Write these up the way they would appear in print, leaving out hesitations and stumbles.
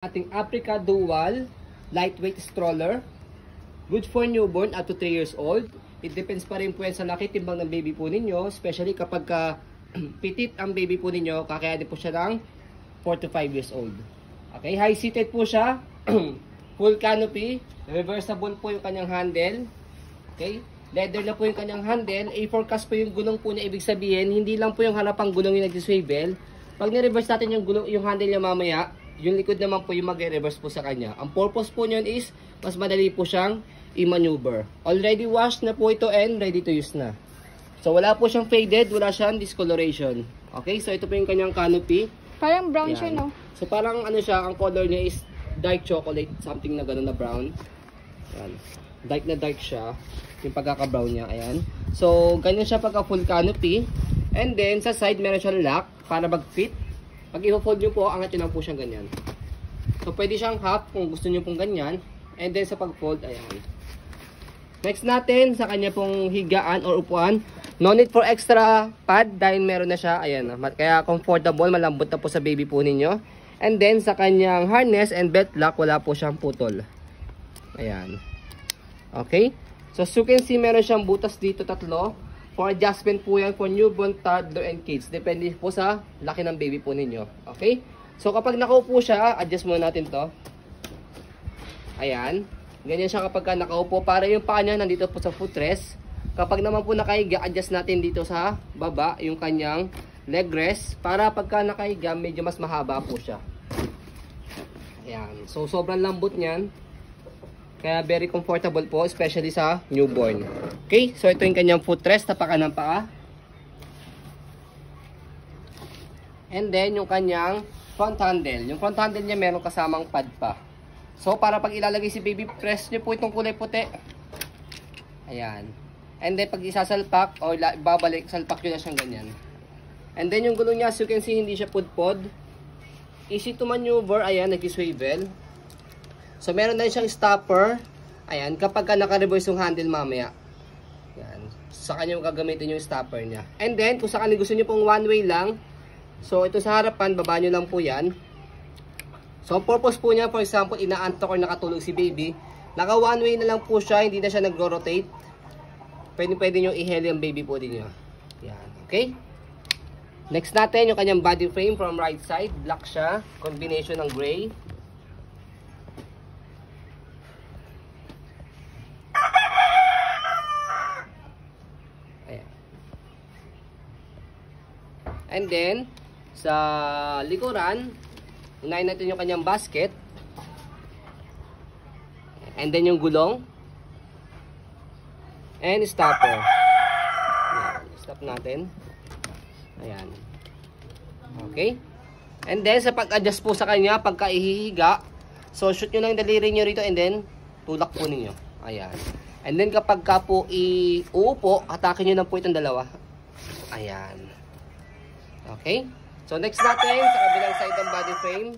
Ating Africa Dual lightweight stroller. Good for newborn up to 3 years old. It depends pa rin po yan sa laki timbang ng baby po ninyo. Especially kapag pitit ang baby po ninyo, kakayanin po siya ng 4 to 5 years old. Okay, high seated po siya. Full canopy. Reversible po yung kanyang handle. Okay, leather na po yung kanyang handle. A4 cast po yung gulong po niya. Ibig sabihin, hindi lang po yung harapang gulong yung nag-swivel. Pag ni-reverse natin yung gulong, yung handle niya mamaya, yung likod naman po yung mag-reverse po sa kanya. Ang purpose po niyan is, mas madali po siyang i-maneuver. Already washed na po ito and ready to use na. So wala po siyang faded, wala siyang discoloration. Okay, so ito po yung kanyang canopy. Parang brown siya, no? So parang ano siya, ang color niya is dark chocolate, something na gano'n na brown. Ayan. Dark na dark siya, yung pagkaka-brown niya, ayan. So ganyan siya pagka full canopy. And then sa side meron siyang lock para mag-fit. Pag i-fold nyo po, angat nyo lang po siyang ganyan. So, pwede siyang half kung gusto nyo pong ganyan. And then, sa pag-fold, ayan. Next natin, sa kanya pong higaan or upuan. No need for extra pad dahil meron na siya. Ayan. Kaya comfortable, malambot na po sa baby po ninyo. And then, sa kanyang harness and belt lock, wala po siyang putol. Ayan. Okay? So, as you can see, meron siyang butas dito, tatlo. For adjustment po yan for newborn, toddler, and kids. Depende po sa laki ng baby po ninyo. Okay? So, kapag nakaupo siya, adjust muna natin to. Ayan. Ganyan siya kapag nakaupo. Para yung paa niya nandito po sa footrest. Kapag naman po nakahiga, adjust natin dito sa baba yung kanyang leg rest. Para pagka nakahiga, medyo mas mahaba po siya. Ayan. So, sobrang lambot niyan. Kaya very comfortable po, especially sa newborn. Okay, so ito yung kanyang footrest, tapakan ng paa. And then yung kanyang front handle. Yung front handle niya meron kasamang pad pa. So para pag ilalagay si baby, press nyo po itong kulay puti. Ayan. And then pag isasalpak o babalik, salpak nyo na siyang ganyan. And then yung gulong niya, as you can see, hindi siya pudpod. Easy to maneuver. Ayan, nag-swivel. So, meron na siyang stopper. Ayan, kapag ka naka-reverse yung handle mamaya. Ayan. Sa kanya yung gagamitin yung stopper niya. And then, kung sa kanya gusto nyo pong one way lang. So, ito sa harapan, baba nyo lang po yan. So, purpose po niya, for example, inaantok or nakatulog si baby. Naka one way na lang po siya, hindi na siya nag-rotate. Pwede nyo i-heli ang baby po din nyo. Ayan, okay? Next natin, yung kanyang body frame from right side. Black siya. Combination ng gray. And then, sa likuran, unahin natin yung kanyang basket. And then yung gulong. And stopper. Ayan, stop natin. Ayan. Okay. And then, sa pag-adjust po sa kanya, pagka ihihiga, so shoot nyo lang yung daliri nyo rito and then, tulak po ninyo. Ayan. And then, kapag ka po uupo, atakin nyo lang po itong dalawa. Ayan. Okay? So, next natin, sa kabilang side ng body frame.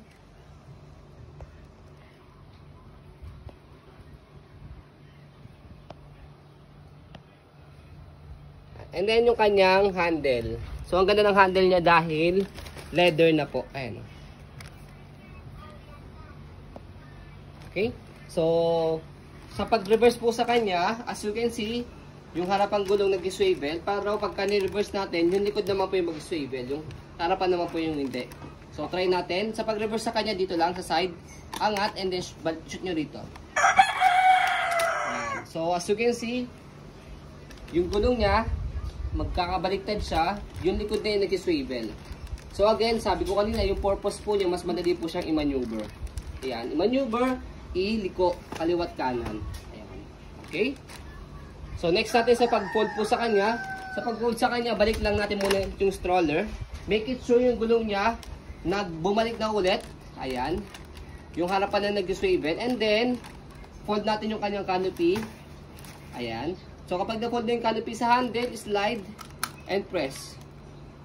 And then, yung kanyang handle. So, ang ganda ng handle niya dahil leather na po. Ayan. Okay? So, sa pag-reverse po sa kanya, as you can see, yung harapang gulong nag-swivel, para pagka ni-reverse natin, yung likod naman po yung mag-swivel, yung harapan naman po yung hindi. So, try natin. Sa pag-reverse sa kanya, dito lang sa side, angat, and then shoot nyo rito. Ayan. So, as you can see, yung gulong niya, magkakabaliktad siya, yung likod na yung nag-swivel. So, again, sabi ko kanina, yung purpose po niya, mas madali po siyang i-maneuver. Ayan, i-maneuver, iliko, kaliwat kanan. Ayan. Okay? So, next natin sa pag-fold po sa kanya. Sa pag-fold sa kanya, balik lang natin muna yung stroller. Make it sure yung gulong niya bumalik na ulit. Ayan. Yung harapan na nag-swivel. And then, fold natin yung kanyang canopy. Ayan. So, kapag na-fold na yung canopy sa handle, slide and press.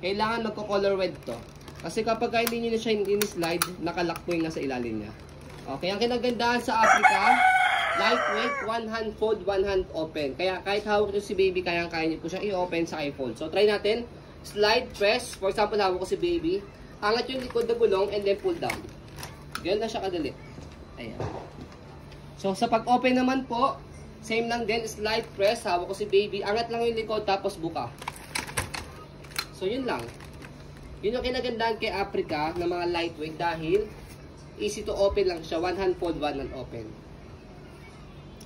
Kailangan magko-color wed to. Kasi kapag hindi nyo na siya in-slide, nakalock po yung nasa ilalim niya. Okay, ang kinagandahan sa Africa, lightweight, one hand fold, one hand open. Kaya kahit hawak nyo si baby, kaya nyo po siya i-open sa i-fold. So, try natin. Slide, press. For example, hawak ko si baby. Angat yung likod na gulong and then pull down. Ganyan lang siya kadali. Ayan. So, sa pag-open naman po, same lang din, slide press, hawak ko si baby, angat lang yung likod, tapos buka. So, yun lang. Yun yung kinagandaan kay Africa na mga lightweight dahil easy to open lang siya, one hand fold, one hand open.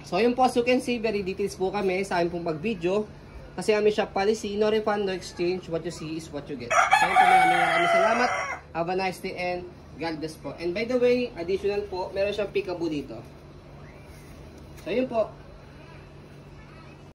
So, yun po, as you can see, very details po kami sa aming pong pag-video. Kasi aming shop policy, no refund, no exchange, what you see is what you get. So, yun po, maraming salamat. Have a nice day and God bless po. And by the way, additional po, meron siyang peekaboo dito. So, yun po.